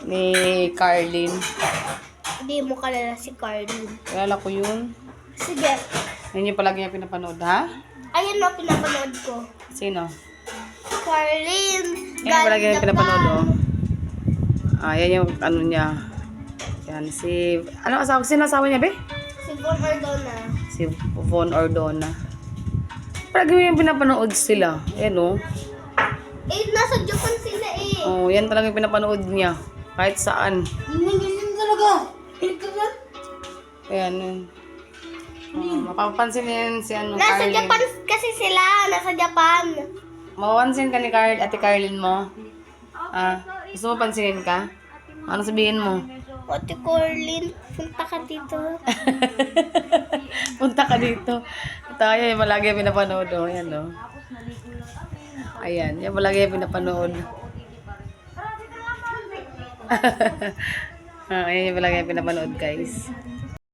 Ni Carlin. Hindi mo kalala si Carlin. Kilala ko yun. Sige. Yan yung palagi niya pinapanood, ha? Ayan na, pinapanood ko. Sino? Carlin. Yan yung palagi niya Ganda pinapanood, ka. oh. Yan yung ano niya. Yan, ano asawa? Sino asawa niya, be? Si Von Ordona. Si Von Ordona. Palagi mo yung pinapanood sila. Yan, oh. Eh, nasa Japan sila eh. Oh, yan talaga yung pinapanood niya. Kahit saan. Ganyan talaga. Ayan, yun. Mapapansin niya yun si ano, Nasa Carlin. Japan kasi sila. Nasa Japan. Mapapansin ka ni Ate Carlin mo? Gusto mo pansinin ka? Ano sabihin mo? Ate Carlin, punta ka dito. Punta ka dito. Tayo, yung malagi yung pinapanood. Oh. Ayan, oh. Ayan, yung malagi yung pinapanood. Ayan yung malagi yung pinapanood, guys.